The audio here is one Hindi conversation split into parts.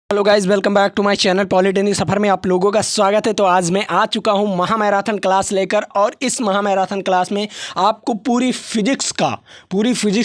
Hello guys, welcome back to my channel polytechnic सफ़र में आप लोगों का स्वागत है। तो आज मैं आ चुका हूं महामैराथन क्लास लेकर, और इस महामैराथन क्लास में आपको पूरी फिजिक्स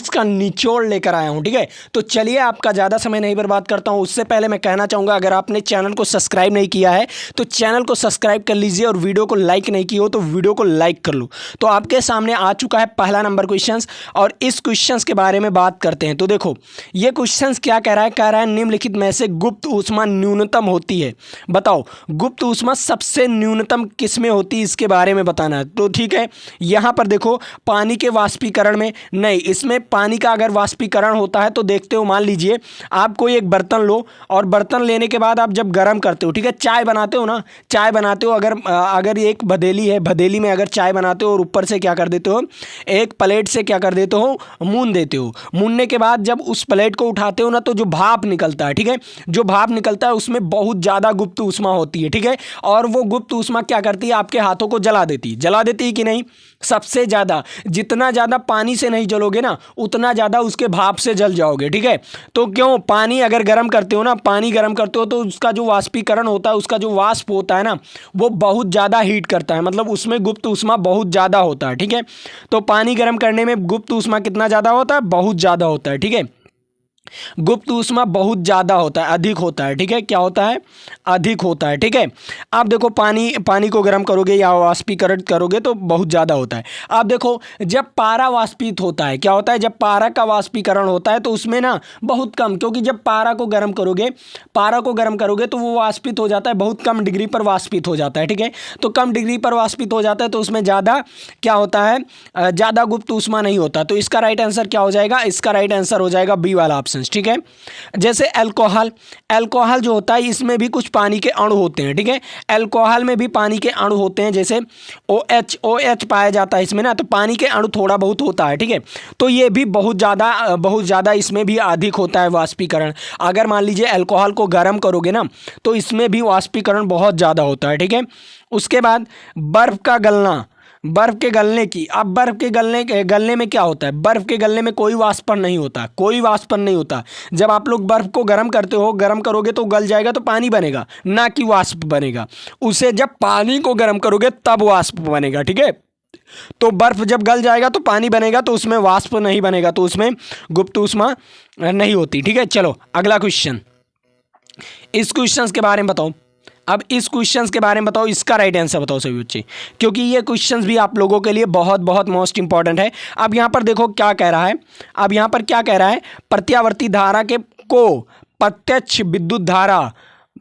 का निचोड़ लेकर आया हूं। ठीक है, तो चलिए आपका ज़्यादा समय नहीं बर्बाद करता हूं। उससे पहले मैं कहना चाहूँगा, अगर आपने चैनल को सब्सक्राइब नहीं किया है तो चैनल को सब्सक्राइब कर लीजिए, और वीडियो को लाइक नहीं किया हो तो वीडियो को लाइक कर लो। तो आपके सामने आ चुका है पहला नंबर क्वेश्चन, और इस क्वेश्चन के बारे में बात करते हैं। तो देखो, ये क्वेश्चन क्या कह रहा है निम्नलिखित में से गुप्त ऊष्मा न्यूनतम होती है। बताओ, गुप्त ऊष्मा सबसे न्यूनतम किस में होती है, इसके बारे में बताना है। तो ठीक है, यहाँ पर देखो, पानी के वाष्पीकरण में नहीं, इसमें पानी का अगर वाष्पीकरण होता है तो देखते हो, मान लीजिए आप कोई एक बर्तन लो, और बर्तन लेने के बाद आप जब गर्म करते हो, ठीक है, चाय बनाते हो ना, चाय बनाते हो, अगर एक भदेली है, भदेली में अगर चाय बनाते हो और ऊपर से क्या कर देते हो, एक प्लेट से क्या कर देते हो, मून देते हो। मूनने के बाद जब उस प्लेट को उठाते हो ना, तो जो भाप निकलता है, ठीक है, जो भाप निकलता है उसमें बहुत ज़्यादा गुप्त ऊष्मा होती है। ठीक है, और वो गुप्त ऊष्मा क्या करती है, आपके हाथों को जला देती है कि नहीं। सबसे ज़्यादा, जितना ज़्यादा पानी से नहीं जलोगे ना, उतना ज़्यादा उसके भाप से जल जाओगे। ठीक है, तो क्यों, पानी अगर गर्म करते हो ना, पानी गर्म करते हो तो उसका जो वाष्पीकरण होता है, उसका जो वाष्प होता है ना, वो बहुत ज़्यादा हीट करता है, मतलब उसमें गुप्त ऊष्मा बहुत ज़्यादा होता है। ठीक है, तो पानी गर्म करने में गुप्त ऊष्मा कितना ज़्यादा होता है, बहुत ज़्यादा होता है। ठीक है, गुप्त ऊष्मा बहुत ज़्यादा होता है, अधिक होता है। ठीक है, क्या होता है, अधिक होता है। ठीक है, आप देखो, पानी को गर्म करोगे या वाष्पीकरण करोगे तो बहुत ज़्यादा होता है। आप देखो, जब पारा वाष्पित होता है, क्या होता है, जब पारा का वाष्पीकरण होता है तो उसमें ना बहुत कम, क्योंकि जब पारा को गर्म करोगे तो वो वाष्पित हो जाता है, बहुत कम डिग्री पर वाष्पित हो जाता है। ठीक है, तो कम डिग्री पर वाष्पित हो जाता है तो उसमें ज़्यादा क्या होता है, ज़्यादा गुप्त ऊष्मा नहीं होता। तो इसका राइट आंसर क्या हो जाएगा, इसका राइट आंसर हो जाएगा बी वाला ऑप्शन। ठीक है, जैसे अल्कोहल जो होता है, इसमें भी कुछ पानी के अणु होते हैं। ठीक है, अल्कोहल में भी पानी के अणु होते हैं, जैसे OH पाया जाता है इसमें ना, तो पानी के अणु थोड़ा बहुत होता है। ठीक है, तो ये भी बहुत ज़्यादा इसमें भी अधिक होता है वाष्पीकरण। अगर मान लीजिए अल्कोहल को गर्म करोगे ना, तो इसमें भी वाष्पीकरण बहुत ज़्यादा होता है। ठीक है, उसके बाद बर्फ़ का गलना, बर्फ के गलने की, अब बर्फ के गलने में क्या होता है, बर्फ के गलने में कोई वाष्पन नहीं होता, जब आप लोग बर्फ को गर्म करोगे तो गल जाएगा, तो पानी बनेगा, ना कि वाष्प बनेगा। उसे जब पानी को गर्म करोगे तब वाष्प बनेगा। ठीक है, तो बर्फ जब गल जाएगा तो पानी बनेगा, तो उसमें वाष्प नहीं बनेगा, तो उसमें गुप्त ऊष्मा नहीं होती। ठीक है, चलो अगला क्वेश्चन, इस क्वेश्चन के बारे में बताओ। अब इस क्वेश्चंस के बारे में बताओ, इसका राइट आंसर बताओ सभी बच्चे, क्योंकि ये क्वेश्चंस भी आप लोगों के लिए बहुत बहुत मोस्ट इंपॉर्टेंट है। अब यहाँ पर देखो क्या कह रहा है, प्रत्यावर्ती धारा को प्रत्यक्ष विद्युत धारा,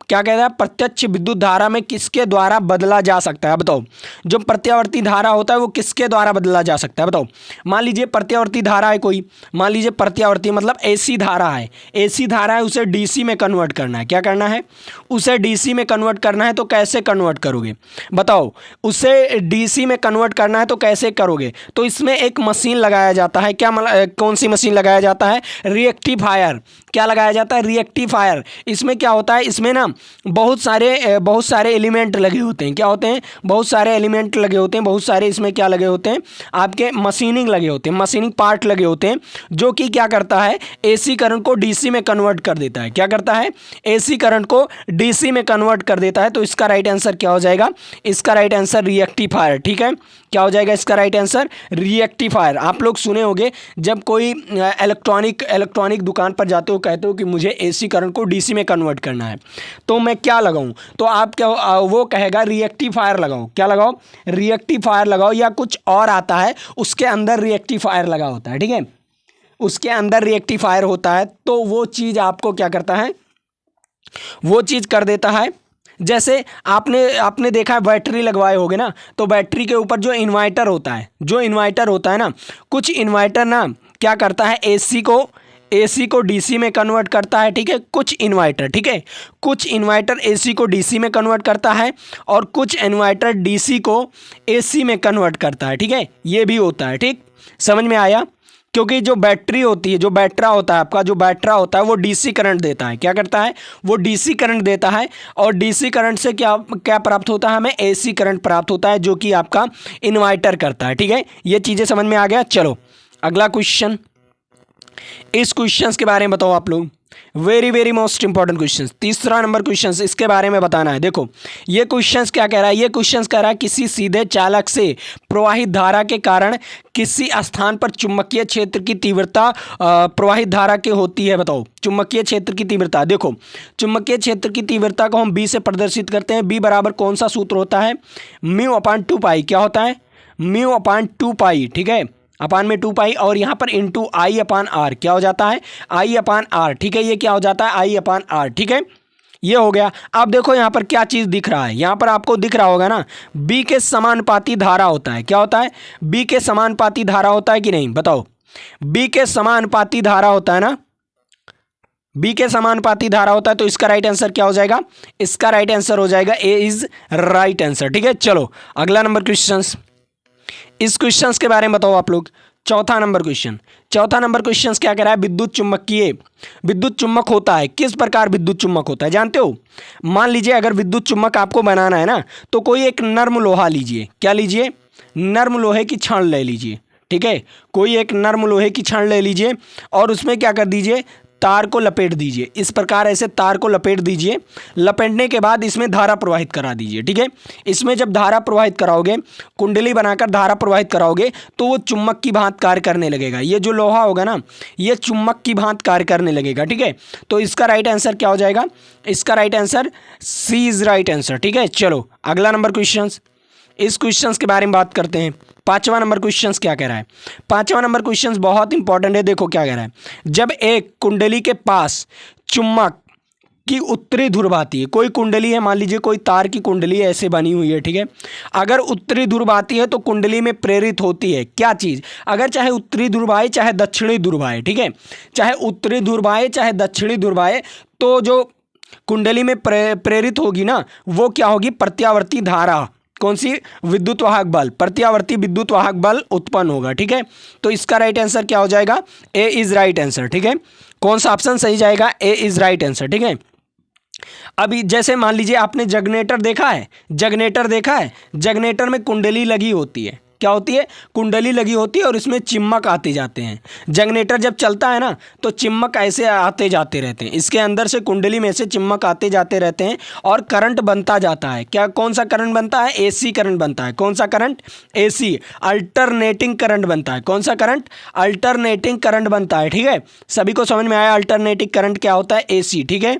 क्या कह रहा है, प्रत्यक्ष विद्युत धारा में किसके द्वारा बदला जा सकता है। बताओ, जो प्रत्यावर्ती धारा होता है वो किसके द्वारा बदला जा सकता है, बताओ। मान लीजिए प्रत्यावर्ती धारा है कोई, मान लीजिए प्रत्यावर्ती मतलब एसी धारा है, उसे डीसी में कन्वर्ट करना है। क्या करना है, उसे डीसी में कन्वर्ट करना है, तो कैसे कन्वर्ट करोगे, बताओ। उसे डीसी में कन्वर्ट करना है तो कैसे करोगे, तो इसमें एक मशीन लगाया जाता है। कौन सी मशीन लगाया जाता है, रिएक्टिफायर। क्या लगाया जाता है, रिएक्टिफायर। इसमें क्या होता है, इसमें ना बहुत सारे एलिमेंट लगे होते हैं। क्या होते हैं, बहुत सारे एलिमेंट लगे होते हैं, बहुत सारे इसमें क्या लगे होते हैं, आपके मशीनिंग पार्ट लगे होते हैं, जो कि क्या करता है, एसी करंट को डीसी में कन्वर्ट कर देता है। क्या करता है, एसी करंट को डीसी में कन्वर्ट कर देता है। तो इसका राइट आंसर क्या हो जाएगा, इसका राइट आंसर रिएक्टिफायर। ठीक है, क्या हो जाएगा इसका राइट आंसर, रिएक्टिफायर। आप लोग सुने होंगे, जब कोई इलेक्ट्रॉनिक दुकान पर जाते हो, कहते हो कि मुझे एसी करंट को डीसी में कन्वर्ट करना है, तो मैं क्या लगाऊं, तो आप क्या, वो कहेगा रिएक्टिफायर लगाओ। क्या लगाओ, रिएक्टिफायर लगाओ, या कुछ और आता है उसके अंदर रिएक्टिफायर लगा होता है। ठीक है, उसके अंदर रिएक्टिफायर होता है, तो वो चीज़ आपको क्या करता है, वो चीज़ कर देता है। जैसे आपने देखा है, बैटरी लगवाए होगे ना, तो बैटरी के ऊपर जो इन्वर्टर होता है ना, कुछ इन्वर्टर ना क्या करता है, एसी को डीसी में कन्वर्ट करता है। ठीक है, कुछ इन्वर्टर एसी को डीसी में कन्वर्ट करता है, और कुछ इन्वर्टर डीसी को एसी में कन्वर्ट करता है। ठीक है, ये भी होता है। ठीक, समझ में आया, क्योंकि जो बैटरी होती है, जो बैटरा होता है आपका, जो बैटरा होता है वो डीसी करंट देता है। क्या करता है, वो डीसी करंट देता है, और डीसी करंट से क्या प्राप्त होता है, हमें एसी करंट प्राप्त होता है, जो कि आपका इन्वर्टर करता है। ठीक है, ये चीज़ें समझ में आ गया। चलो अगला क्वेश्चन, इस क्वेश्चंस के बारे में बताओ आप लोग। Very very most important question, तीसरा नंबर क्वेश्चन इसके बारे में बताना है। देखो ये क्वेश्चन क्या कह रहा है, ये क्वेश्चन कह रहा है किसी सीधे चालक से प्रवाहित धारा के कारण किसी स्थान पर चुंबकीय क्षेत्र की तीव्रता प्रवाहित धारा के होती है। बताओ चुंबकीय क्षेत्र की तीव्रता। देखो चुंबकीय क्षेत्र की तीव्रता को हम बी से प्रदर्शित करते हैं। बी बराबर कौन सा सूत्र होता है, म्यू अपान 2 पाई। क्या होता है, म्यू अपान 2 पाई, ठीक है, अपान में 2 पाई और यहाँ पर इंटू आई अपान आर। क्या हो जाता है, आई अपान आर, ठीक है, ये क्या हो जाता है, आई अपान आर, ठीक है, ये हो गया। अब देखो यहाँ पर क्या चीज़ दिख रहा है, यहाँ पर आपको दिख रहा होगा ना, बी के समानुपाती धारा होता है। क्या होता है, बी के समानुपाती धारा होता है कि नहीं, बताओ। बी के समानुपाती धारा होता है ना, बी के समानुपाती धारा होता है, तो इसका राइट आंसर क्या हो जाएगा, इसका राइट आंसर हो जाएगा ए इज राइट आंसर, ठीक है। चलो अगला नंबर क्वेश्चन, इस क्वेश्चंस के बारे में बताओ आप लोग। चौथा नंबर क्वेश्चन, चौथा नंबर क्वेश्चन क्या कह रहा है, विद्युत चुम्बकीय, विद्युत चुम्बक होता है, किस प्रकार विद्युत चुम्बक होता है जानते हो। मान लीजिए अगर विद्युत चुम्बक आपको बनाना है ना, तो कोई एक नर्म लोहा लीजिए। क्या लीजिए, नर्म लोहे की छड़ ले लीजिए, ठीक है, कोई एक नर्म लोहे की छड़ ले लीजिए और उसमें क्या कर दीजिए, तार को लपेट दीजिए। इस प्रकार ऐसे तार को लपेट दीजिए, लपेटने के बाद इसमें धारा प्रवाहित करा दीजिए, ठीक है। इसमें जब धारा प्रवाहित कराओगे, कुंडली बनाकर धारा प्रवाहित कराओगे, तो वो चुम्बक की भांति कार्य करने लगेगा। ये जो लोहा होगा ना, ये चुम्बक की भांति कार्य करने लगेगा, ठीक है। तो इसका राइट आंसर क्या हो जाएगा, इसका right answer C is right answer, ठीक है। चलो अगला नंबर क्वेश्चन, इस क्वेश्चंस के बारे में बात करते हैं। पांचवा नंबर क्वेश्चंस क्या कह रहा है, पांचवा नंबर क्वेश्चंस बहुत इंपॉर्टेंट है। देखो क्या कह रहा है, जब एक कुंडली के पास चुम्बक की उत्तरी ध्रुव आती है, कोई कुंडली है, मान लीजिए कोई तार की कुंडली ऐसे बनी हुई है, ठीक है, अगर उत्तरी ध्रुव आती है तो कुंडली में प्रेरित होती है क्या चीज़, अगर चाहे उत्तरी ध्रुव आए चाहे दक्षिणी ध्रुव आए, ठीक है, चाहे उत्तरी ध्रुव आए चाहे दक्षिणी ध्रुव आए, तो जो कुंडली में प्रेरित होगी ना, वो क्या होगी, प्रत्यावर्ती धारा, कौन सी, विद्युत वाहक बल, प्रत्यावर्ती विद्युत वाहक बल उत्पन्न होगा, ठीक है। तो इसका राइट आंसर क्या हो जाएगा, ए इज राइट आंसर, ठीक है। कौन सा ऑप्शन सही जाएगा, ए इज राइट आंसर, ठीक है। अभी जैसे मान लीजिए आपने जगनेटर देखा है, जगनेटर देखा है, जगनेटर में कुंडली लगी होती है, क्या होती है, कुंडली लगी होती है और इसमें चिम्मक आते जाते हैं। जगनेटर जब चलता है ना, तो चिम्मक ऐसे आते जाते रहते हैं, इसके अंदर से कुंडली में से चिम्मक आते जाते रहते हैं और करंट बनता जाता है। क्या, कौन सा करंट बनता है, एसी करंट बनता है। कौन सा करंट, एसी, अल्टरनेटिंग करंट बनता है। कौन सा करंट, अल्टरनेटिंग करंट बनता है, ठीक है। सभी को समझ में आया अल्टरनेटिंग करंट क्या होता है, एसी, ठीक है,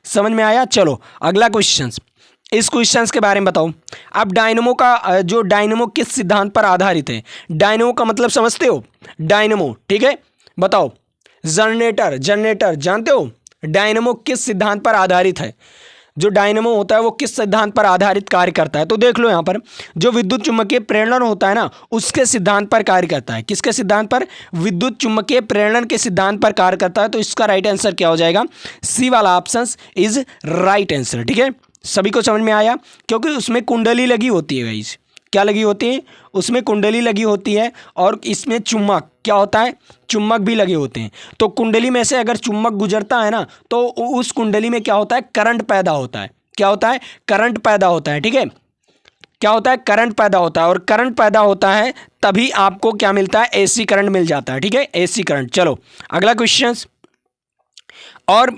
समझ में आया। चलो अगला क्वेश्चन, इस क्वेश्चंस के बारे में बताओ। अब डायनेमो का जो डायनेमो किस सिद्धांत पर आधारित है, डायनेमो का मतलब समझते हो, डायनेमो, ठीक है, बताओ। जनरेटर, जनरेटर जानते हो, डायनेमो किस सिद्धांत पर आधारित है, जो डायनेमो होता है वो किस सिद्धांत पर आधारित कार्य करता है। तो देख लो यहाँ पर जो विद्युत चुम्बकीय प्रेरण होता है ना, उसके सिद्धांत पर कार्य करता है। किसके सिद्धांत पर, विद्युत चुम्बकीय प्रेरण के सिद्धांत पर कार्य करता है। तो इसका राइट आंसर क्या हो जाएगा, सी वाला ऑप्शन इज राइट आंसर, ठीक है। सभी को समझ में आया, क्योंकि उसमें कुंडली लगी होती है गाइस, क्या लगी होती है, उसमें कुंडली लगी होती है और इसमें चुम्बक क्या होता है, चुम्बक भी लगे होते हैं। तो कुंडली में से अगर चुम्बक गुजरता है ना, तो उस कुंडली में क्या होता है, करंट पैदा होता है। क्या होता है, करंट पैदा होता है, ठीक है, क्या होता है, करंट पैदा होता है। और करंट पैदा होता है तभी आपको क्या मिलता है, एसी करंट मिल जाता है, ठीक है, एसी करंट। चलो अगला क्वेश्चन, और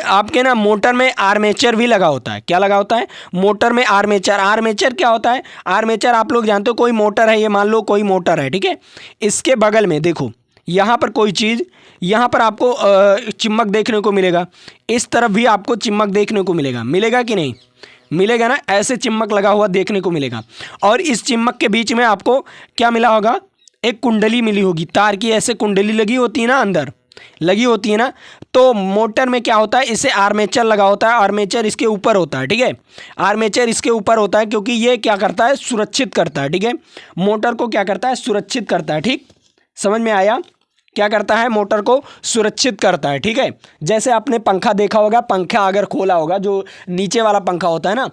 आपके ना मोटर में आर्मेचर भी लगा होता है। क्या लगा होता है, मोटर में आर्मेचर। आर्मेचर क्या होता है, आर्मेचर आप लोग जानते हो, कोई मोटर है, ये मान लो कोई मोटर है, ठीक है, इसके बगल में देखो यहाँ पर कोई चीज़, यहाँ पर आपको चिम्मक देखने को मिलेगा, इस तरफ भी आपको चिम्मक देखने को मिलेगा, मिलेगा कि नहीं, मिलेगा ना, ऐसे चिम्मक लगा हुआ देखने को मिलेगा। और इस चिम्मक के बीच में आपको क्या मिला होगा, एक कुंडली मिली होगी, तार की ऐसे कुंडली लगी होती है ना, अंदर लगी होती है ना। तो मोटर में क्या होता है, इसे आर्मेचर लगा होता है, आर्मेचर इसके ऊपर होता है, ठीक है, आर्मेचर इसके ऊपर होता है, क्योंकि ये क्या करता है, सुरक्षित करता है, ठीक है, मोटर को क्या करता है, सुरक्षित करता है, ठीक, समझ में आया, क्या करता है, मोटर को सुरक्षित करता है, ठीक है। जैसे आपने पंखा देखा होगा, पंखा अगर खोला होगा, जो नीचे वाला पंखा होता है ना,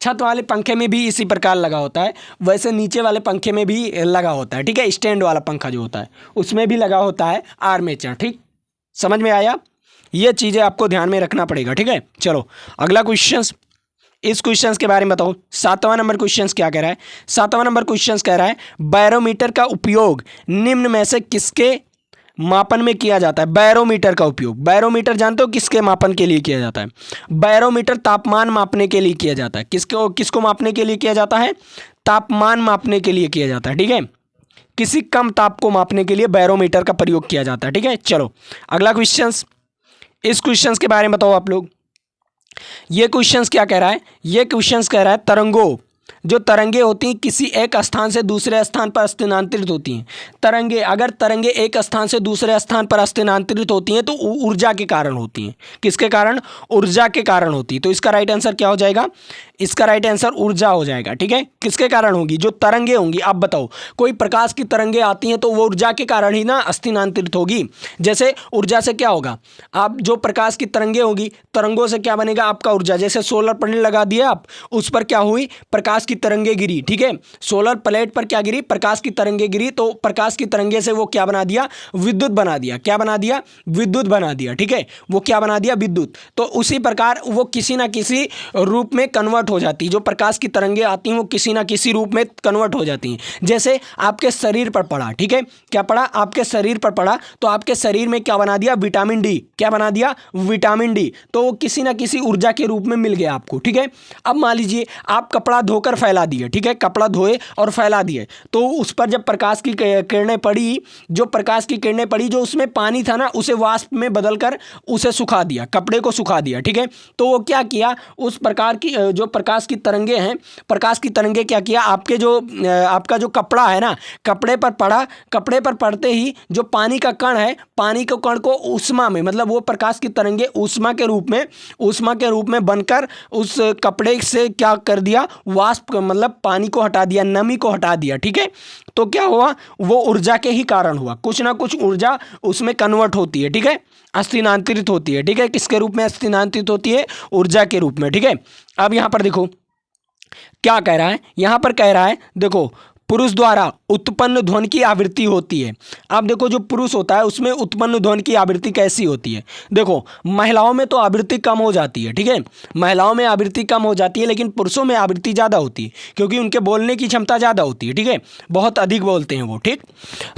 छत वाले पंखे में भी इसी प्रकार लगा होता है, वैसे नीचे वाले पंखे में भी लगा होता है, ठीक है, स्टैंड वाला पंखा जो होता है उसमें भी लगा होता है आर्मेचर, ठीक, समझ में आया, ये चीज़ें आपको ध्यान में रखना पड़ेगा, ठीक है। चलो अगला क्वेश्चन, इस क्वेश्चन के बारे में बताओ। सातवां नंबर क्वेश्चन क्या कह रहा है, सातवां नंबर क्वेश्चन कह रहा है बैरोमीटर का उपयोग निम्न में से किसके मापन में किया जाता है? बैरोमीटर का उपयोग। बैरोमीटर जानते हो किसके मापन के लिए किया जाता है? बैरोमीटर तापमान मापने के लिए किया जाता है। किसको किसको मापने के लिए किया जाता है? तापमान मापने के लिए किया जाता है, ठीक है। किसी कम ताप को मापने के लिए बैरोमीटर का प्रयोग किया जाता है, ठीक है। चलो अगला क्वेश्चन, इस क्वेश्चन के बारे में बताओ आप लोग। ये क्वेश्चन क्या कह रहा है? ये क्वेश्चन कह रहा है तरंगों, जो तरंगे होती हैं किसी एक स्थान से दूसरे स्थान पर स्थानांतरित होती हैं। तरंगे, अगर तरंगे एक स्थान से दूसरे स्थान पर स्थानांतरित होती हैं तो ऊर्जा के कारण होती हैं। किसके कारण? ऊर्जा के कारण होती है। तो इसका राइट आंसर क्या हो जाएगा? इसका राइट आंसर ऊर्जा हो जाएगा, ठीक है। किसके कारण होगी? जो तरंगे होंगी। आप बताओ, कोई प्रकाश की तरंगे आती हैं तो वो ऊर्जा के कारण ही ना स्थानांतरित होगी। जैसे ऊर्जा से क्या होगा? आप जो प्रकाश की तरंगे होगी, तरंगों से क्या बनेगा आपका? ऊर्जा। जैसे सोलर पैनल लगा दिया आप, उस पर क्या हुई? प्रकाश की तरंगे गिरी, ठीक है। सोलर प्लेट पर क्या गिरी? प्रकाश की तरंगे गिरी। तो प्रकाश की तरंगे से वो क्या बना दिया? विद्युत बना दिया। क्या बना दिया? विद्युत बना दिया, ठीक है। वो क्या बना दिया? विद्युत। तो उसी प्रकार वो किसी ना किसी रूप में कन्वर्ट हो जाती है। जो प्रकाश की तरंगे आती हैं वो किसी ना किसी रूप में कन्वर्ट हो जाती हैं। जैसे आपके शरीर पर पड़ा, ठीक है। क्या पड़ा? आपके शरीर पर पड़ा, तो आपके शरीर में क्या बना दिया? Vitamin D. क्या बना दिया? Vitamin D. तो वो किसी ना किसी ऊर्जा के रूप में मिल गया आपको, ठीक है। अब मान लीजिए आप कपड़ा धोकर फैला दिए, ठीक है। कपड़ा धोए और फैला दिए, तो उस पर जब प्रकाश की किरणें पड़ी, जो प्रकाश की किरणें पड़ी, जो उसमें पानी था ना, उसे वाष्प में बदलकर उसे सुखा दिया, कपड़े को सुखा दिया, ठीक है। तो वो क्या किया? उस प्रकार की जो प्रकाश की तरंगे हैं, प्रकाश की तरंगे क्या किया? आपके जो आपका जो कपड़ा है ना, कपड़े पर पड़ा। कपड़े पर पड़ते ही जो पानी का कण है, पानी के कण को ऊष्मा में, मतलब वो प्रकाश की तरंगे ऊष्मा के रूप में बनकर उस कपड़े से क्या कर दिया? वाष्प, मतलब पानी को हटा दिया, नमी को हटा दिया, ठीक है। तो क्या हुआ? वो ऊर्जा के ही कारण हुआ। कुछ ना कुछ ऊर्जा उसमें कन्वर्ट होती है, ठीक है, स्थानांतरित होती है, ठीक है। किसके रूप में स्थानांतरित होती है? ऊर्जा के रूप में, ठीक है। अब यहां पर देखो क्या कह रहा है? यहां पर कह रहा है, देखो, पुरुष द्वारा उत्पन्न ध्वनि की आवृत्ति होती है। अब देखो, जो पुरुष होता है उसमें उत्पन्न ध्वनि की आवृत्ति कैसी होती है? देखो, महिलाओं में तो आवृत्ति कम हो जाती है, ठीक है। महिलाओं में आवृत्ति कम हो जाती है, लेकिन पुरुषों में आवृत्ति ज़्यादा होती है, क्योंकि उनके बोलने की क्षमता ज़्यादा होती है, ठीक है। बहुत अधिक बोलते हैं वो, ठीक।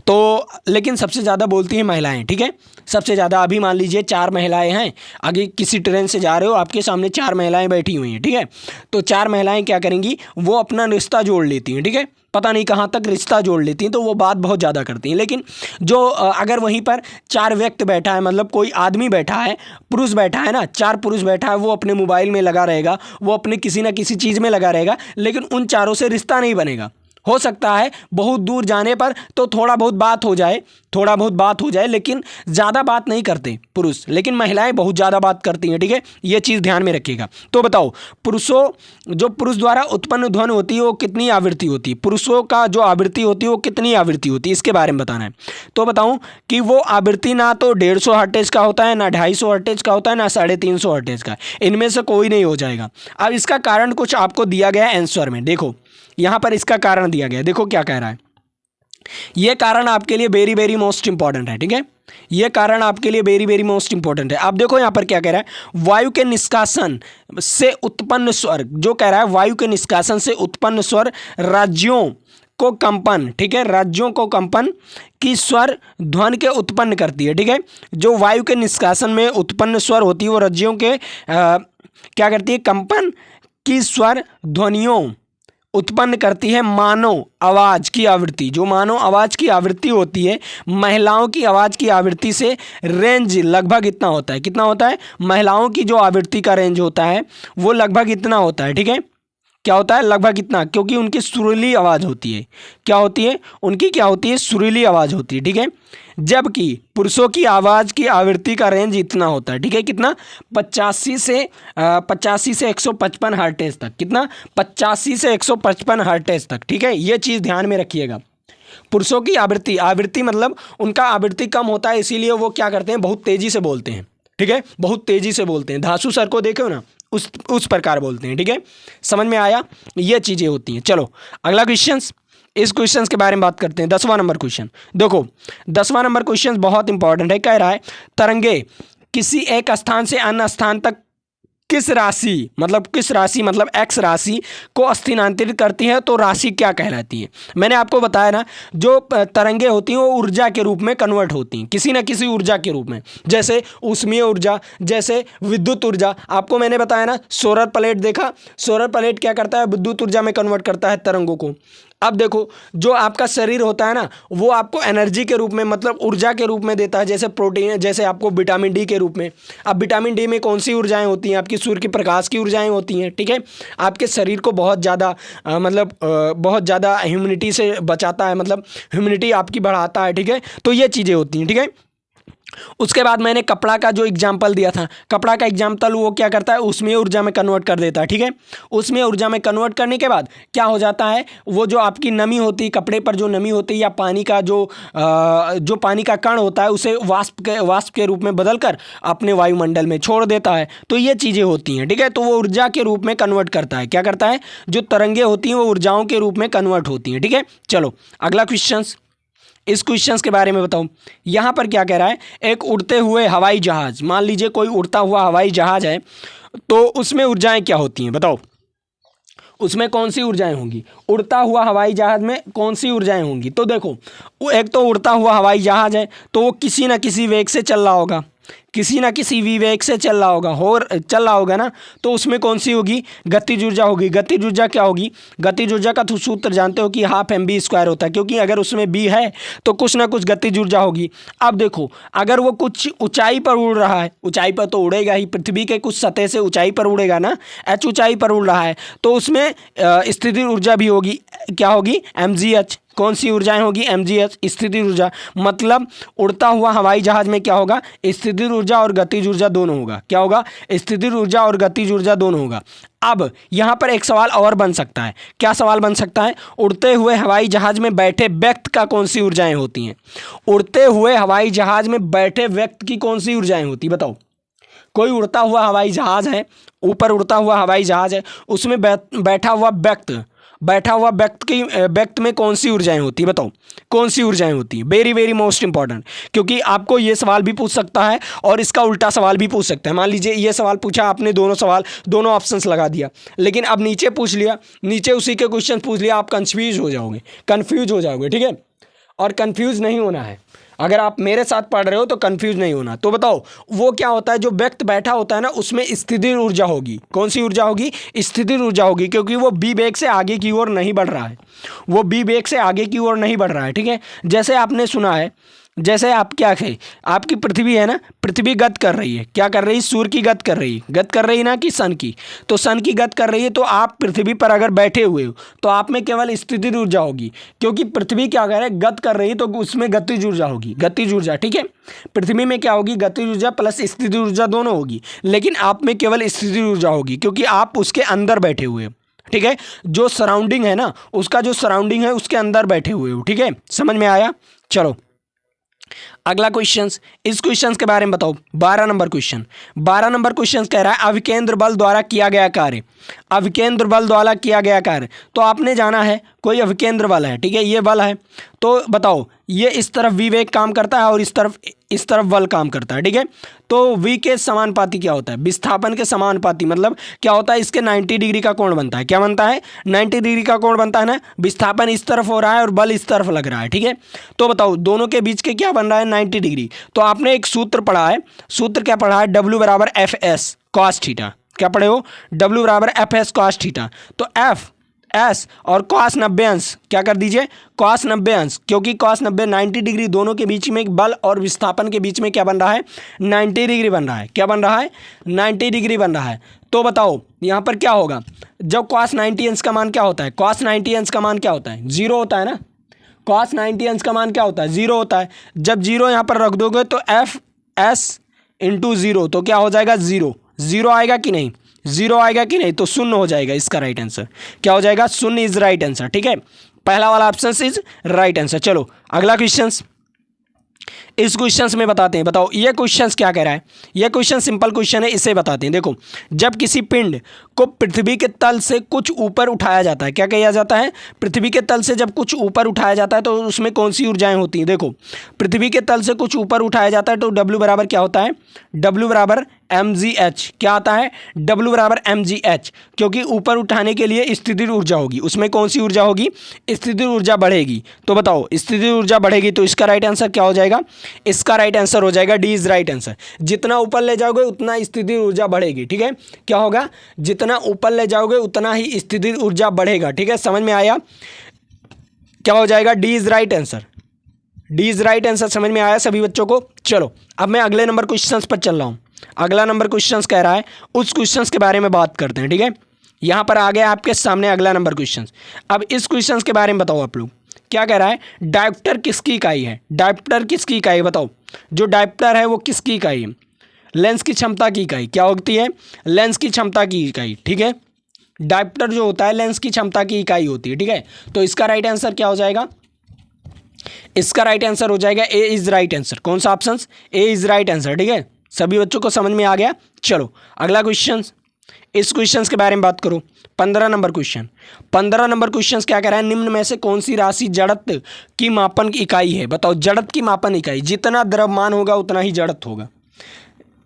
तो लेकिन सबसे ज़्यादा बोलती हैं महिलाएँ, ठीक है। सबसे ज़्यादा, अभी मान लीजिए 4 महिलाएँ हैं, आगे किसी ट्रेन से जा रहे हो, आपके सामने 4 महिलाएँ बैठी हुई हैं, ठीक है। तो 4 महिलाएँ क्या करेंगी? वो अपना रिश्ता जोड़ लेती हैं, ठीक है। पता नहीं कहाँ तक रिश्ता जोड़ लेती हैं, तो वो बात बहुत ज़्यादा करती हैं। लेकिन जो अगर वहीं पर 4 व्यक्ति बैठा है, मतलब कोई आदमी बैठा है, पुरुष बैठा है ना, 4 पुरुष बैठा है, वो अपने मोबाइल में लगा रहेगा, वो अपने किसी ना किसी चीज़ में लगा रहेगा, लेकिन उन चारों से रिश्ता नहीं बनेगा। हो सकता है बहुत दूर जाने पर तो थोड़ा बहुत बात हो जाए, लेकिन ज़्यादा बात नहीं करते पुरुष, लेकिन महिलाएं बहुत ज़्यादा बात करती हैं, ठीक है। ये चीज़ ध्यान में रखिएगा। तो बताओ, जो पुरुष द्वारा उत्पन्न ध्वनि होती है वो कितनी आवृत्ति होती है? पुरुषों का जो आवृत्ति होती है वो कितनी आवृत्ति होती है, इसके बारे में बताना है। तो बताऊं कि वो आवृत्ति ना तो 150 हर्ट्ज का होता है, ना 250 हर्ट्ज का होता है, ना 350 हर्ट्ज का। इनमें से कोई नहीं हो जाएगा। अब इसका कारण कुछ आपको दिया गया है आंसर में, देखो यहां पर इसका कारण दिया गया है। देखो क्या कह रहा है, यह कारण आपके लिए वेरी वेरी मोस्ट इंपॉर्टेंट है, ठीक है। यह कारण आपके लिए वेरी वेरी मोस्ट इंपॉर्टेंट है। आप देखो यहां पर क्या कह रहा है, वायु के निष्कासन से उत्पन्न स्वर, जो कह रहा है वायु के निष्कासन से उत्पन्न स्वर राज्यों को कंपन, ठीक है, राज्यों को कंपन की स्वर ध्वनि के उत्पन्न करती है, ठीक है। जो वायु के निष्कासन में उत्पन्न स्वर होती है वो राज्यों के क्या करती है? कंपन की स्वर ध्वनियों उत्पन्न करती है। मानव आवाज़ की आवृत्ति, जो मानव आवाज़ की आवृत्ति होती है, महिलाओं की आवाज़ की आवृत्ति से रेंज लगभग इतना होता है। कितना होता है? महिलाओं की जो आवृत्ति का रेंज होता है वो लगभग इतना होता है, ठीक है। क्या होता है? लगभग इतना, क्योंकि उनकी सुरीली आवाज़ होती है। क्या होती है? उनकी क्या होती है? सुरीली आवाज़ होती है, ठीक है। जबकि पुरुषों की आवाज़ की आवृत्ति का रेंज इतना होता है, ठीक है। कितना? 85 से 155 हर्ट्ज तक। कितना? 85 से 155 हर्ट्ज तक, ठीक है। ये चीज़ ध्यान में रखिएगा। पुरुषों की आवृत्ति मतलब उनका आवृत्ति कम होता है, इसीलिए वो क्या करते हैं? बहुत तेज़ी से बोलते हैं, ठीक है। बहुत तेज़ी से बोलते हैं। धासु सर को देखो ना, उस प्रकार बोलते हैं, ठीक है। समझ में आया? ये चीज़ें होती हैं। चलो अगला क्वेश्चन, इस क्वेश्चन के बारे में बात करते हैं। 10वां नंबर क्वेश्चन देखो, 10वां नंबर क्वेश्चन बहुत इंपॉर्टेंट है। कह रहा है तरंगे किसी एक स्थान से अन्य स्थान तक किस राशि मतलब एक्स राशि को स्थानांतरित करती है तो राशि क्या कहलाती है। मैंने आपको बताया ना, जो तरंगे होती हैं वो ऊर्जा के रूप में कन्वर्ट होती हैं, किसी ना किसी ऊर्जा के रूप में, जैसे ऊष्मीय ऊर्जा, जैसे विद्युत ऊर्जा। आपको मैंने बताया ना, सोलर प्लेट देखा, सोलर प्लेट क्या करता है, विद्युत ऊर्जा में कन्वर्ट करता है तरंगों को। अब देखो, जो आपका शरीर होता है ना, वो आपको एनर्जी के रूप में मतलब ऊर्जा के रूप में देता है, जैसे प्रोटीन, जैसे आपको विटामिन डी के रूप में। अब विटामिन डी में कौन सी ऊर्जाएं होती हैं, आपकी सूर्य के प्रकाश की ऊर्जाएं होती हैं, ठीक है। आपके शरीर को बहुत ज़्यादा बहुत ज़्यादा ह्यूमिडिटी से बचाता है, मतलब ह्यूमिडिटी आपकी बढ़ाता है, ठीक है। तो ये चीज़ें होती हैं, ठीक है। उसके बाद मैंने कपड़ा का जो एग्जाम्पल दिया था, कपड़ा का एग्जाम्पल वो क्या करता है, उसमें ऊर्जा में कन्वर्ट कर देता है, ठीक है। उसमें ऊर्जा में कन्वर्ट करने के बाद क्या हो जाता है, वो जो आपकी नमी होती है, कपड़े पर जो नमी होती है या पानी का जो पानी का कण होता है, उसे वाष्प के रूप में बदलकर अपने वायुमंडल में छोड़ देता है। तो ये चीज़ें होती हैं, ठीक है। तो वो ऊर्जा के रूप में कन्वर्ट करता है, क्या करता है, जो तरंगे होती हैं वो ऊर्जाओं के रूप में कन्वर्ट होती हैं, ठीक है। चलो अगला क्वेश्चन, इस क्वेश्चंस के बारे में बताओ। यहाँ पर क्या कह रहा है, एक उड़ते हुए हवाई जहाज, मान लीजिए कोई उड़ता हुआ हवाई जहाज है, तो उसमें ऊर्जाएं क्या होती हैं, बताओ। उसमें कौन सी ऊर्जाएं होंगी, उड़ता हुआ हवाई जहाज में कौन सी ऊर्जाएं होंगी। तो देखो, वो एक तो उड़ता हुआ हवाई जहाज है, तो वो किसी ना किसी वेग से चल रहा होगा, किसी ना किसी विवेक से चल रहा होगा ना। तो उसमें कौन सी होगी, गतिज ऊर्जा होगी। गतिज ऊर्जा क्या होगी, गतिज ऊर्जा का तो सूत्र जानते हो कि हाफ mv² होता है, क्योंकि अगर उसमें b है तो कुछ ना कुछ गतिज ऊर्जा होगी। अब देखो, अगर वो कुछ ऊंचाई पर उड़ रहा है, ऊंचाई पर तो उड़ेगा ही, पृथ्वी के कुछ सतह से ऊंचाई पर उड़ेगा ना, h ऊंचाई पर उड़ रहा है, तो उसमें स्थितिज ऊर्जा भी होगी, क्या होगी, mgh। कौन सी ऊर्जाएं होगी, mgh, स्थितिज ऊर्जा। मतलब उड़ता हुआ हवाई जहाज में क्या होगा, स्थितिज ऊर्जा और गतिज ऊर्जा दोनों होगा, क्या होगा, स्थितिज ऊर्जा और गतिज ऊर्जा दोनों होगा। अब यहाँ पर एक सवाल और बन सकता है, क्या सवाल बन सकता है, उड़ते हुए हवाई जहाज में बैठे व्यक्ति का कौन सी ऊर्जाएं होती हैं। उड़ते हुए हवाई जहाज में बैठे व्यक्ति की कौन सी ऊर्जाएं होती, बताओ। कोई उड़ता हुआ हवाई जहाज है, ऊपर उड़ता हुआ हवाई जहाज है, उसमें बैठा हुआ व्यक्ति में कौन सी ऊर्जाएं होती है, बताओ, कौन सी ऊर्जाएं होती है। वेरी वेरी मोस्ट इंपॉर्टेंट, क्योंकि आपको ये सवाल भी पूछ सकता है और इसका उल्टा सवाल भी पूछ सकता है। मान लीजिए ये सवाल पूछा आपने, दोनों ऑप्शंस लगा दिया, लेकिन अब नीचे पूछ लिया, नीचे उसी के क्वेश्चन पूछ लिया, आप कंफ्यूज हो जाओगे, ठीक है। और कंफ्यूज नहीं होना है, अगर आप मेरे साथ पढ़ रहे हो तो कंफ्यूज नहीं होना। तो बताओ, वो क्या होता है, जो व्यक्ति बैठा होता है ना, उसमें स्थितिज ऊर्जा होगी। कौन सी ऊर्जा होगी, स्थितिज ऊर्जा होगी, क्योंकि वो बी वेग से आगे की ओर नहीं बढ़ रहा है, ठीक है। जैसे आपने सुना है, जैसे आप क्या है, आपकी पृथ्वी है ना, पृथ्वी गत कर रही है, क्या कर रही है, सूर्य की गत कर रही है ना, कि सन की। तो सन की गत कर रही है, तो आप पृथ्वी पर अगर बैठे हुए हो तो आप में केवल स्थितिज ऊर्जा होगी, क्योंकि पृथ्वी क्या कर रहा है, गत कर रही है, तो उसमें गतिज ऊर्जा होगी, गतिज ऊर्जा, ठीक है। पृथ्वी में क्या होगी, गतिज ऊर्जा प्लस स्थितिज ऊर्जा दोनों होगी, लेकिन आप में केवल स्थितिज ऊर्जा होगी, क्योंकि आप उसके अंदर बैठे हुए हो, ठीक है। जो सराउंडिंग है ना, उसका जो सराउंडिंग है उसके अंदर बैठे हुए हो, ठीक है। समझ में आया। चलो अगला क्वेश्चन, इस क्वेश्चन के बारे में बताओ। 12 नंबर क्वेश्चन कह रहा है, अभिकेंद्र बल द्वारा किया गया कार्य। अभिकेंद्र बल द्वारा किया गया कार्य, तो आपने जाना है कोई अभिकेंद्र बल है, ठीक है, ये बल है, तो बताओ ये इस तरफ v वेग काम करता है और इस तरफ बल काम करता है, ठीक है। तो v के समानुपाती क्या होता है, विस्थापन के समानुपाती, मतलब क्या होता है, इसके 90 डिग्री का कोण बनता है, क्या बनता है, 90 डिग्री का कोण बनता है ना। विस्थापन इस तरफ हो रहा है और बल इस तरफ लग रहा है, ठीक है। तो बताओ दोनों के बीच के क्या बन रहा है, 90 डिग्री। तो आपने एक सूत्र पढ़ा है, सूत्र क्या पढ़ा है, W बराबर FS cos थीटा, क्या पढ़े हो, W बराबर FS cos थीटा। तो FS और cos 90 अंश क्या कर दीजिए, cos 90 अंश, क्योंकि cos 90 डिग्री, दोनों के बीच में एक बल और विस्थापन के बीच में क्या बन रहा है, 90 डिग्री बन रहा है, क्या बन रहा है, 90 डिग्री बन रहा है। तो बताओ यहाँ पर क्या होगा, जब cos 90 अंश का मान क्या होता है, cos 90 अंश का मान क्या होता है, 0 होता है ना। cos 90 अंश का मान क्या होता है, 0 होता है। जब 0 यहाँ पर रख दोगे तो FS इंटू 0, तो क्या हो जाएगा, 0 आएगा कि नहीं, 0 आएगा कि नहीं, तो शून्य हो जाएगा इसका राइट आंसर, क्या हो जाएगा, शून्य इज राइट आंसर, ठीक है। पहला वाला ऑप्शन इज राइट आंसर। चलो अगला क्वेश्चन, इस क्वेश्चन में बताते हैं। बताओ ये क्वेश्चन क्या कह रहा है, ये क्वेश्चन सिंपल क्वेश्चन है, इसे बताते हैं। देखो, जब किसी पिंड को पृथ्वी के तल से कुछ ऊपर उठाया जाता है, क्या किया जाता है, पृथ्वी के तल से जब कुछ ऊपर उठाया जाता है तो उसमें कौन सी ऊर्जाएं होती हैं। देखो, पृथ्वी के तल से कुछ ऊपर उठाया जाता है तो W बराबर क्या होता है, W बराबर mgh, क्या आता है W बराबर mgh, क्योंकि ऊपर उठाने के लिए स्थितिज ऊर्जा होगी, उसमें कौन सी ऊर्जा होगी, स्थितिज ऊर्जा बढ़ेगी। तो बताओ स्थितिज ऊर्जा बढ़ेगी तो इसका राइट आंसर क्या हो जाएगा, इसका राइट आंसर हो जाएगा डी इज राइट आंसर। जितना ऊपर ले जाओगे उतना स्थितिज ऊर्जा बढ़ेगी, ठीक है, क्या होगा, जितना ऊपर ले जाओगे उतना ही स्थितिज ऊर्जा बढ़ेगा, ठीक है, समझ में आया, क्या हो जाएगा, D is right answer, D is right answer, समझ में आया सभी बच्चों को। चलो अब मैं अगले नंबर क्वेश्चंस पर चल रहा हूँ। अगला नंबर क्वेश्चंस कह रहा है, उस क्वेश्चंस के बारे में बात करते हैं, ठीक है। यहाँ पर आ गया आपके सामने अगला नंबर क्वेश्चंस। अब इस क्वेश्चंस के बारे में बताओ आप लोग, क्या कह रहा है, डायप्टर किसकी इकाई है, डायप्टर किसकी इकाई, बताओ जो डायप्टर है वो किसकी इकाई है, लेंस की क्षमता की इकाई क्या होती है, लेंस की क्षमता की इकाई, ठीक है, डायप्टर जो होता है लेंस की क्षमता की इकाई होती है, ठीक है। तो इसका राइट आंसर क्या हो जाएगा, इसका राइट आंसर हो जाएगा ए इज राइट आंसर। कौन सा option, A is right answer, ठीक है, सभी बच्चों को समझ में आ गया। चलो अगला क्वेश्चन, इस क्वेश्चन के बारे में बात करो। 15 नंबर क्वेश्चन, 15 नंबर क्वेश्चन क्या कह रहा है, निम्न में से कौन सी राशि जड़त्व की मापन की इकाई है, बताओ जड़त्व की मापन इकाई, जितना द्रव्यमान होगा उतना ही जड़त्व होगा,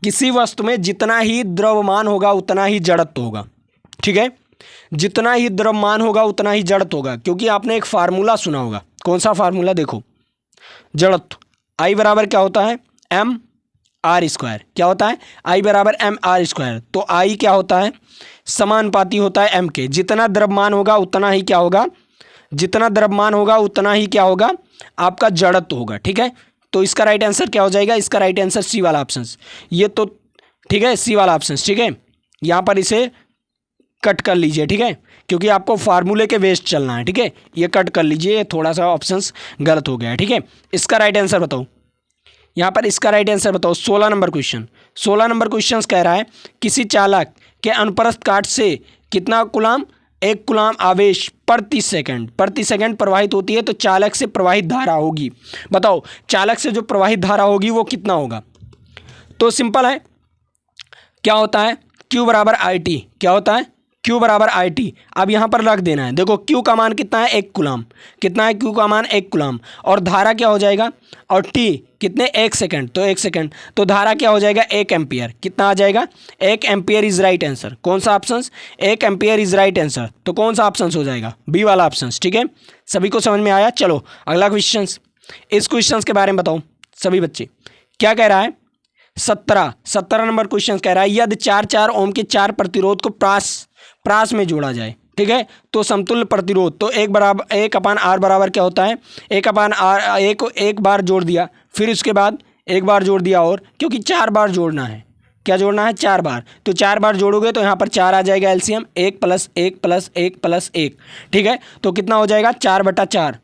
किसी वस्तु में जितना ही द्रव्यमान होगा उतना ही जड़त्व होगा, ठीक है, जितना ही द्रव्यमान होगा उतना ही जड़त्व होगा, क्योंकि आपने एक फार्मूला सुना होगा, कौन सा फार्मूला, देखो जड़त्व आई बराबर क्या होता है, एम आर स्क्वायर, क्या होता है, आई बराबर एम आर स्क्वायर। तो आई क्या होता है, समानुपाती होता है एम के, जितना द्रव्यमान होगा उतना ही क्या होगा, जितना द्रव्यमान होगा उतना ही क्या होगा, आपका जड़त्व होगा, ठीक है। तो इसका राइट आंसर क्या हो जाएगा, इसका राइट आंसर सी वाला ऑप्शन, ये तो ठीक है, सी वाला ऑप्शन, ठीक है, यहाँ पर इसे कट कर लीजिए, ठीक है, क्योंकि आपको फार्मूले के वेस्ट चलना है, ठीक है, ये कट कर लीजिए, थोड़ा सा ऑप्शंस गलत हो गया है, ठीक है। इसका राइट आंसर बताओ, यहाँ पर इसका राइट आंसर बताओ। 16 नंबर क्वेश्चन, 16 नंबर क्वेश्चन कह रहा है, किसी चालक के अनुप्रस्थ काट से कितना कूलाम, 1 कूलाम आवेश प्रति सेकंड प्रवाहित होती है, तो चालक से प्रवाहित धारा होगी, बताओ चालक से जो प्रवाहित धारा होगी वो कितना होगा। तो सिंपल है, क्या होता है, Q बराबर आई टी, क्या होता है, Q बराबर आई टी। अब यहाँ पर रख देना है, देखो Q का मान कितना है, 1 कूलाम, कितना है Q का मान 1 कूलाम, और धारा क्या हो जाएगा, और T कितने, 1 सेकंड, तो 1 सेकंड, तो धारा क्या हो जाएगा, 1 एम्पियर, कितना आ जाएगा, 1 एम्पियर इज राइट आंसर। कौन सा option, 1 ampere is right answer, तो कौन सा ऑप्शन हो जाएगा, बी वाला ऑप्शन, ठीक है, सभी को समझ में आया। चलो अगला क्वेश्चन, इस क्वेश्चन के बारे में बताओ सभी बच्चे, क्या कह रहा है, 17 नंबर क्वेश्चन कह रहा है, यदि 4 ओम के 4 प्रतिरोध को प्रास में जोड़ा जाए, ठीक है, तो समतुल्य प्रतिरोध, तो 1/R बराबर क्या होता है, 1/R, एक बार जोड़ दिया, फिर उसके बाद एक बार जोड़ दिया, और क्योंकि 4 बार जोड़ना है, क्या जोड़ना है, 4 बार, तो 4 बार जोड़ोगे तो यहाँ पर 4 आ जाएगा एलसीएम, 1 + 1 + 1 + 1, ठीक है, तो कितना हो जाएगा, 4/4,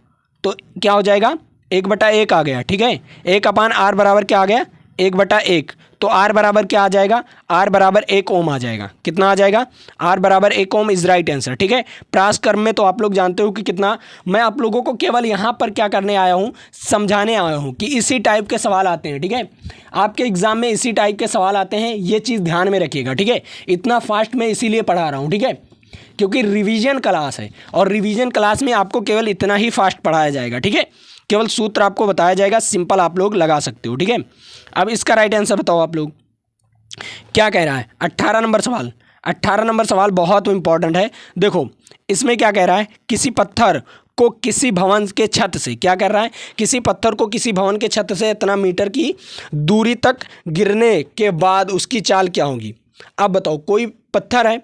तो क्या हो जाएगा, 1/1 आ गया, ठीक है, 1/R बराबर क्या आ गया, 1/1, तो R बराबर क्या आ जाएगा, R बराबर 1 ओम आ जाएगा, कितना आ जाएगा, R बराबर 1 ओम इज राइट आंसर, ठीक है। परासक्रम में तो आप लोग जानते हो कि कितना, मैं आप लोगों को केवल यहाँ पर क्या करने आया हूँ, समझाने आया हूँ कि इसी टाइप के सवाल आते हैं, ठीक है, आपके एग्जाम में इसी टाइप के सवाल आते हैं, ये चीज़ ध्यान में रखिएगा, ठीक है। इतना फास्ट मैं इसीलिए पढ़ा रहा हूँ, ठीक है, क्योंकि रिवीजन क्लास है, और रिवीजन क्लास में आपको केवल इतना ही फास्ट पढ़ाया जाएगा, ठीक है, केवल सूत्र आपको बताया जाएगा, सिंपल आप लोग लगा सकते हो, ठीक है। अब इसका राइट आंसर बताओ आप लोग, क्या कह रहा है, 18 नंबर सवाल, 18 नंबर सवाल बहुत इंपॉर्टेंट है। देखो इसमें क्या कह रहा है, किसी पत्थर को किसी भवन के छत से, क्या कर रहा है, किसी पत्थर को किसी भवन के छत से इतना मीटर की दूरी तक गिरने के बाद उसकी चाल क्या होगी। अब बताओ, कोई पत्थर है,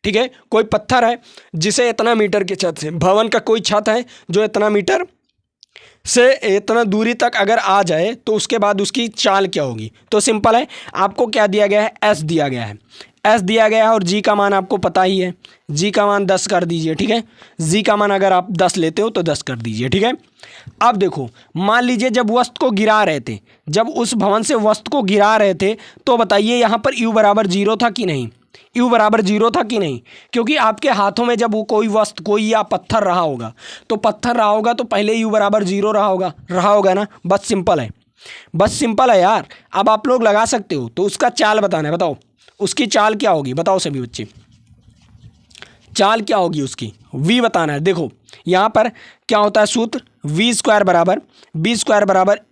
ठीक है, कोई पत्थर है जिसे इतना मीटर के छत से, भवन का कोई छत है जो इतना मीटर से इतना दूरी तक अगर आ जाए तो उसके बाद उसकी चाल क्या होगी। तो सिंपल है, आपको क्या दिया गया है, एस दिया गया है, एस दिया गया है, और जी का मान आपको पता ही है, जी का मान 10 कर दीजिए, ठीक है, जी का मान अगर आप 10 लेते हो तो 10 कर दीजिए, ठीक है। अब देखो, मान लीजिए जब वस्तु को गिरा रहे थे, जब उस भवन से वस्तु को गिरा रहे थे, तो बताइए यहाँ पर U बराबर 0 था कि नहीं, U बराबर 0 था कि नहीं, क्योंकि आपके हाथों में जब वो कोई वस्तु, कोई या पत्थर रहा होगा, तो पत्थर रहा होगा तो पहले U बराबर 0 रहा होगा ना, बस सिंपल है, बस सिंपल है यार। अब आप लोग लगा सकते हो, तो उसका चाल बताना है, बताओ उसकी चाल क्या होगी, बताओ सभी बच्चे, चाल क्या होगी उसकी, V बताना है। देखो यहाँ पर क्या होता है सूत्र, V² बराबर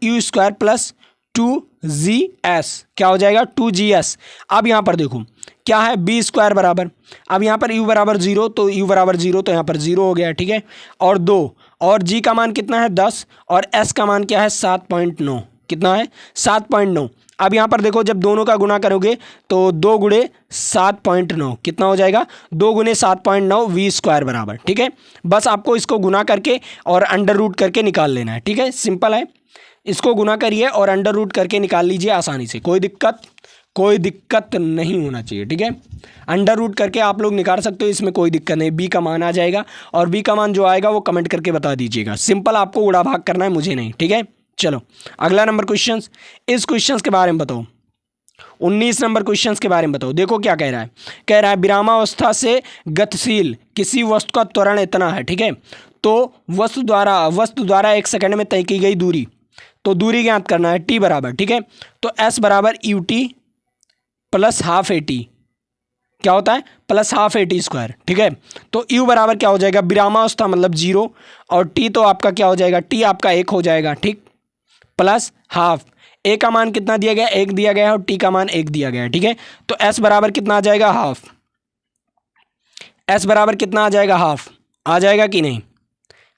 U² + 2GS क्या हो जाएगा 2GS। अब यहाँ पर देखो क्या है बी स्क्वायर बराबर, अब यहाँ पर u बराबर 0 तो u बराबर 0 तो यहाँ पर 0 हो गया, ठीक है। और 2 और g का मान कितना है 10 और s का मान क्या है 7.9, कितना है 7.9। अब यहाँ पर देखो जब दोनों का गुणा करोगे तो 2 गुणे 7.9 कितना हो जाएगा 2 गुणे 7.9 वी स्क्वायर बराबर, ठीक है। बस आपको इसको गुणा करके और अंडर रूट करके निकाल लेना है, ठीक है, सिंपल है। इसको गुणा करिए और अंडर रूट करके निकाल लीजिए आसानी से, कोई दिक्कत नहीं होना चाहिए, ठीक है। अंडर रूट करके आप लोग निकाल सकते हो, इसमें कोई दिक्कत नहीं। बी का मान आ जाएगा और बी का मान जो आएगा वो कमेंट करके बता दीजिएगा। सिंपल आपको उड़ा भाग करना है, मुझे नहीं, ठीक है। चलो अगला नंबर क्वेश्चन, इस क्वेश्चन के बारे में बताओ, 19 नंबर क्वेश्चन के बारे में बताओ। देखो क्या कह रहा है, कह रहा है विरामावस्था से गतिशील किसी वस्तु का त्वरण इतना है, ठीक है। तो वस्तु द्वारा 1 सेकंड में तय की गई दूरी, तो दूरी ज्ञात करना है t बराबर, ठीक है। तो s बराबर ut प्लस हाफ at क्या होता है प्लस हाफ at स्क्वायर, ठीक है। तो u बराबर क्या हो जाएगा विरामावस्था मतलब 0 और t तो आपका क्या हो जाएगा t आपका 1 हो जाएगा, ठीक, प्लस हाफ a का मान कितना दिया गया 1 दिया गया है और t का मान 1 दिया गया है, ठीक है। तो s बराबर कितना आ जाएगा हाफ, s बराबर कितना आ जाएगा हाफ, आ जाएगा कि नहीं,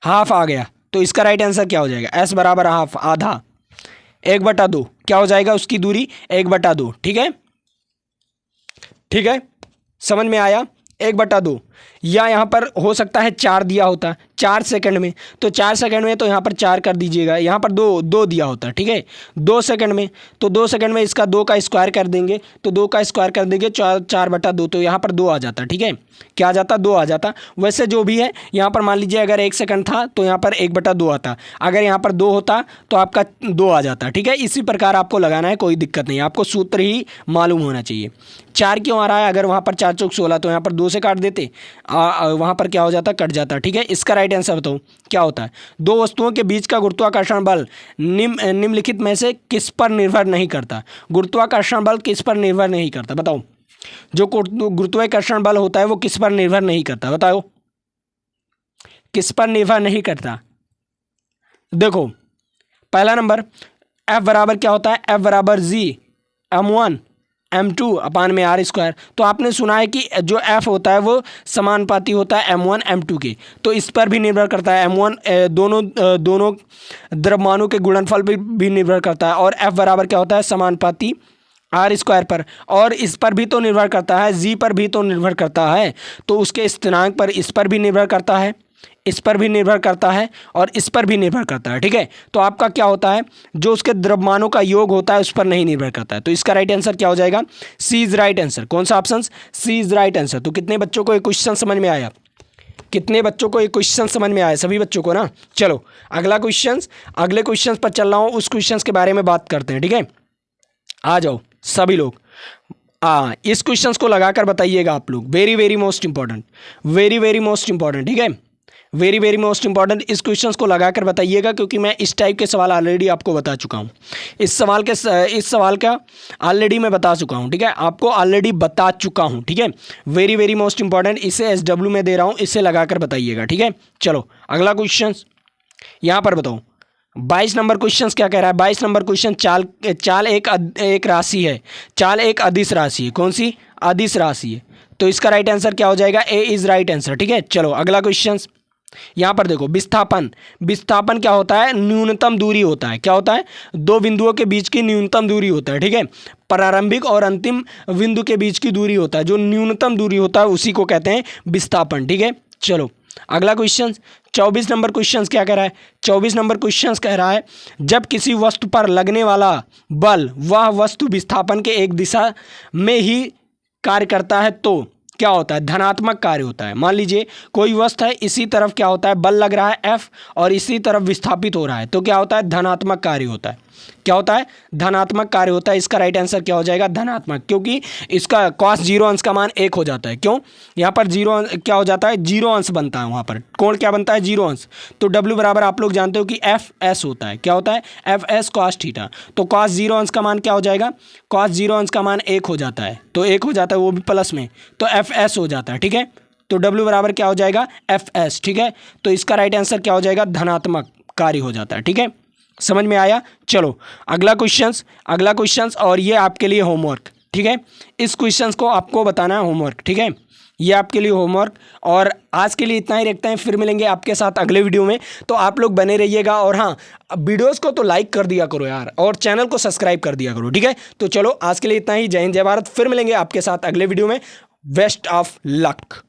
हाफ आ गया। तो इसका राइट आंसर क्या हो जाएगा s बराबर हाफ आधा 1/2 क्या हो जाएगा उसकी दूरी 1/2, ठीक है, ठीक है, समझ में आया 1/2। या यहाँ पर हो सकता है 4 दिया होता 4 सेकंड में, तो 4 सेकंड में तो यहाँ पर 4 कर दीजिएगा, यहाँ पर 2 दिया होता, ठीक है, 2 सेकंड में, तो 2 सेकंड में इसका 2 का स्क्वायर कर देंगे, तो 2 का स्क्वायर कर देंगे 4/2 तो यहाँ पर 2 आ जाता, ठीक है, क्या आ जाता 2 आ जाता। वैसे जो भी है यहाँ पर मान लीजिए अगर 1 सेकंड था तो यहाँ पर 1/2 आता, अगर यहाँ पर 2 होता तो आपका 2 आ जाता, ठीक है। इसी प्रकार आपको लगाना है, कोई दिक्कत नहीं, आपको सूत्र ही मालूम होना चाहिए। 4 क्यों आ रहा है, अगर वहाँ पर 4 चौक 16 तो यहाँ पर 2 से काट देते, वहाँ पर क्या हो जाता कट जाता, ठीक है। इसका राइट आंसर बताओ क्या होता है। दो वस्तुओं के बीच का गुरुत्वाकर्षण बल निम्नलिखित में से किस पर निर्भर नहीं करता। गुरुत्वाकर्षण बल किस पर निर्भर नहीं करता, बताओ। जो गुरुत्वाकर्षण बल होता है वो किस पर निर्भर नहीं करता, बताओ किस पर निर्भर नहीं करता। देखो पहला नंबर F बराबर क्या होता है, F बराबर G m1 m2 अपान में r स्क्वायर। तो आपने सुना है कि जो F होता है वो समानुपाती होता है m1 m2 के, तो इस पर भी निर्भर करता है। m1 दोनों द्रव्यमानों के गुणनफल भी निर्भर करता है, और F बराबर क्या होता है समानुपाती r स्क्वायर पर, और इस पर भी तो निर्भर करता है, G पर भी तो निर्भर करता है, तो उसके स्थिरांक पर इस पर भी निर्भर करता है, इस पर भी निर्भर करता है और इस पर भी निर्भर करता है, ठीक है। तो आपका क्या होता है जो उसके द्रव्यमानों का योग होता है उस पर नहीं निर्भर करता है। तो इसका राइट आंसर क्या हो जाएगा, सी इज राइट आंसर। कौन सा option, C is right answer. तो कितने बच्चों को ये क्वेश्चन समझ में आया, कितने बच्चों को ये क्वेश्चन समझ में आया, सभी बच्चों को ना। चलो अगला क्वेश्चन, अगले क्वेश्चन पर चल रहा हूँ, उस क्वेश्चन के बारे में बात करते हैं, ठीक है। आ जाओ सभी लोग, इस क्वेश्चन को लगाकर बताइएगा आप लोग, very very most important, very very most important, ठीक है, वेरी वेरी मोस्ट इंपॉर्टेंट। इस क्वेश्चन को लगाकर बताइएगा क्योंकि मैं इस टाइप के सवाल ऑलरेडी आपको बता चुका हूँ। इस सवाल का ऑलरेडी मैं बता चुका हूँ, ठीक है, आपको ऑलरेडी बता चुका हूँ, ठीक है। वेरी वेरी मोस्ट इंपॉर्टेंट, इसे SW में दे रहा हूँ, इसे लगाकर बताइएगा, ठीक है। चलो अगला क्वेश्चन यहाँ पर बताओ। 22 नंबर क्वेश्चन क्या कह रहा है, 22 नंबर क्वेश्चन, चाल एक राशि है, चाल एक अदिश राशि है। कौन सी, अदिश राशि है। तो इसका राइट आंसर क्या हो जाएगा, ए इज राइट आंसर, ठीक है। चलो अगला क्वेश्चन यहाँ पर देखो, विस्थापन, विस्थापन क्या होता है, न्यूनतम दूरी होता है। क्या होता है, दो बिंदुओं के बीच की न्यूनतम दूरी होता है, ठीक है। प्रारंभिक और अंतिम बिंदु के बीच की दूरी होता है, जो न्यूनतम दूरी होता है उसी को कहते हैं विस्थापन, ठीक है। चलो अगला क्वेश्चन 24 नंबर क्वेश्चन क्या कह रहा है, 24 नंबर क्वेश्चन कह रहा है जब किसी वस्तु पर लगने वाला बल वह वस्तु विस्थापन के एक दिशा में ही कार्य करता है तो क्या होता है, धनात्मक कार्य होता है। मान लीजिए कोई वस्तु है, इसी तरफ क्या होता है, बल लग रहा है F और इसी तरफ विस्थापित हो रहा है, तो क्या होता है, धनात्मक कार्य होता है। क्या होता है, धनात्मक कार्य होता है। इसका राइट आंसर क्या हो जाएगा, धनात्मक, क्योंकि इसका cos 0 अंश का मान 1 हो जाता है। क्यों, यहाँ पर 0 क्या हो जाता है, 0 अंश बनता है, वहाँ पर कोण क्या बनता है, 0 अंश। तो W बराबर आप लोग जानते हो कि FS होता है। क्या होता है, FS cos थीटा। तो cos 0 अंश का मान क्या हो जाएगा, cos 0 अंश का मान 1 हो जाता है, तो 1 हो जाता है, वो भी प्लस में, तो FS हो जाता है, ठीक है। तो W बराबर क्या हो जाएगा, FS, ठीक है। तो इसका राइट आंसर क्या हो जाएगा, धनात्मक कार्य हो जाता है, ठीक है। समझ में आया? चलो अगला क्वेश्चंस और ये आपके लिए होमवर्क, ठीक है। इस क्वेश्चंस को आपको बताना है होमवर्क, ठीक है। ये आपके लिए होमवर्क, और आज के लिए इतना ही रखते हैं, फिर मिलेंगे आपके साथ अगले वीडियो में। तो आप लोग बने रहिएगा, और हाँ, वीडियोस को तो लाइक कर दिया करो यार, और चैनल को सब्सक्राइब कर दिया करो, ठीक है। तो चलो आज के लिए इतना ही। जय हिंद जय भारत, फिर मिलेंगे आपके साथ अगले वीडियो में। Best of luck.